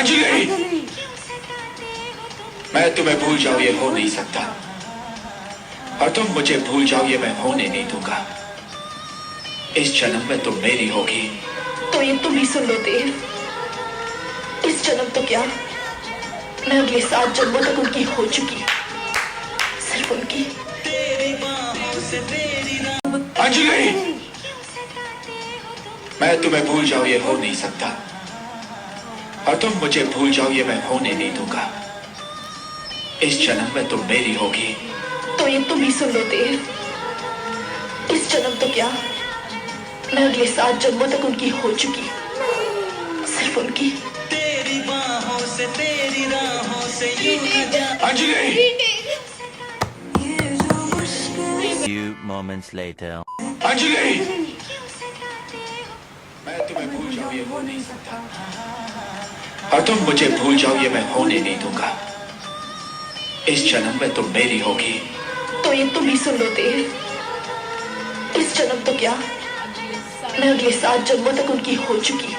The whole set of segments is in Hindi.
अंजलि, मैं तुम्हें भूल जाऊं ये हो नहीं सकता, और तुम मुझे भूल जाओ ये मैं होने नहीं दूंगा। इस जन्म में तुम मेरी होगी। तो ये तुम ही सुन लो देव, इस जन्म तो क्या, मैं अगले 7 जन्मों तक उनकी हो चुकी, सिर्फ उनकी। अंजलि, मैं तुम्हें भूल जाऊं ये हो नहीं सकता, और तुम मुझे भूल जाओ ये मैं होने नहीं दूंगा। इस जन्म में तुम मेरी होगी। तो ये तुम ही सुन लो देव, इस जन्म तो क्या, मैं अगले 7 जन्मों तक उनकी हो चुकी, सिर्फ उनकी। तेरी बाहों से तेरी राहों से यूं न जा। Anjali, Few moments later. Anjali, मैं तुम्हें भूल जाऊं ये हो नहीं सकता, और तुम मुझे भूल जाओ ये मैं होने नहीं दूंगा। इस जन्म में तुम मेरी होगी। तो ये तुम ही सुन लो देव, इस जन्म तो क्या, मैं अगले 7 जन्मों तक उनकी हो चुकी,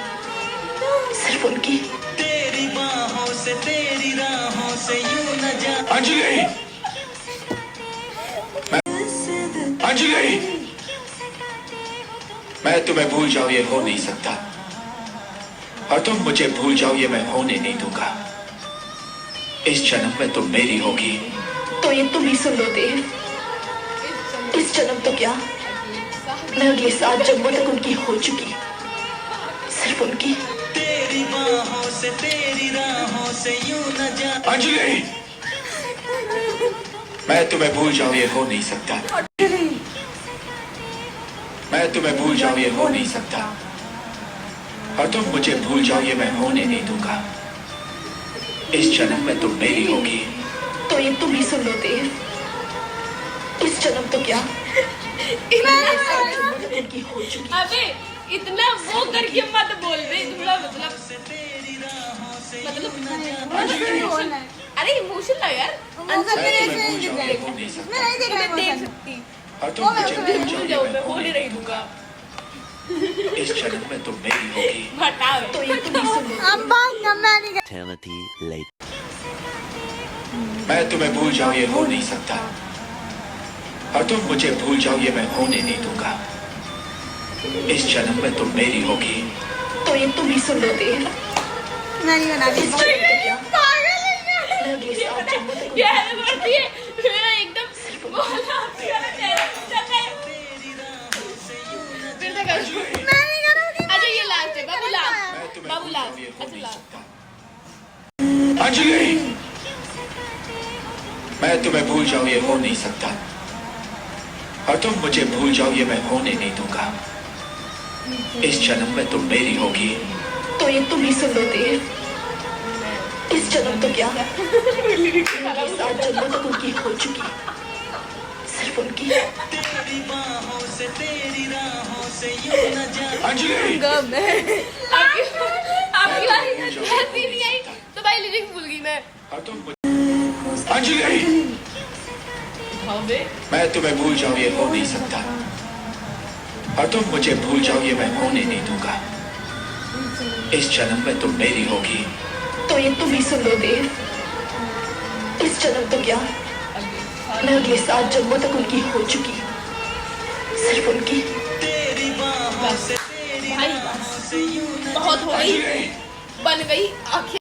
सिर्फ उनकी। तेरी बाहों से तेरी राहों से यूं न जा। अंजलि, अंजलि, मैं तुम्हें भूल जाऊं ये हो नहीं सकता, और तुम मुझे भूल जाओ ये मैं होने नहीं दूंगा। इस जन्म में तुम मेरी होगी। तो ये तुम ही सुन लो देव, इस जन्म तो क्या, मैं अगले 7 जन्मों तक उनकी हो चुकी, सिर्फ उनकी। तेरी बाहों से तेरी राहों से यूं न जा। अंजलि, मैं तुम्हें भूल जाऊं ये हो नहीं सकता, मैं तुम्हें भूल जाऊं ये हो नहीं सकता, और तुम मुझे भूल जाओ ये मैं होने नहीं दूंगा। इस जन्म में तुम मेरी होगी। तो ये तुम ही सुन लो देव, इस जन्म तो क्या, मैं अगले 7 जन्मों तक उनकी हो चुकी। अबे इतना वो करके मत बोल बे, थोड़ा मतलब अरे इमोशन ना यार। मैं तुम्हें भूल जाऊं ये हो नहीं सकता, मैं देख सकती और तुम मुझे भूल जाओ भूल ये जाओ, मैं मैं बोल होने ही नहीं नहीं दूंगा। दूंगा। इस जन्म में तुम मेरी होगी। हटा तो ये तुम ही सुन लो, Eternity later. मैं तुम्हें भूल जाऊं ये हो नहीं सकता, और तुम मुझे भूल जाओ ये मैं होने नहीं दूंगा। इस जन्म में तुम मेरी होगी। तो ये तुम ही सुन लो देव, इस जन्म तो क्या, मैं अगले 7 जन्मों तक उनकी ये हो चुकी। बढ़ती है मेरा एकदम बोला फिर तक अच्छा ये लास्ट है बाबू लास्ट, बाबू लास्ट। अच्छा लास्ट। अंजलि, मैं तुम्हें भूल जाऊं ये हो नहीं सकता, और तुम मुझे भूल जाओ ये मैं होने नहीं दूंगा। इस जन्म में तुम मेरी होगी। तो ये तुम ही सुन लो देव, इस जन्म तो क्या, मैं अगले 7 जन्मों तक उनकी हो चुकी, सिर्फ उनकी। तेरी बाहों से तेरी राहों से यूं न जा। अंजलि, आपकी बारी ऐसी नहीं आई तो भाई लिरिक्स भूल गई मैं। और तुम अंजलि, हाँ बे मैं तुम्हें भूल जाऊं ये हो नहीं सकता, और तुम मुझे भूल जाओ ये मैं होने नहीं दूंगा। इस जन्म में तुम मेरी होगी। तो ये तुम ही सुन लो देव, इस जन्म तो क्या, मैं अगले 7 जन्मों तक उनकी हो चुकी, सिर्फ उनकी। तेरी बाहों से तेरी भाई राहों से यूं न जा। बहुत हो गई, अंजलि, बन गई आखिर।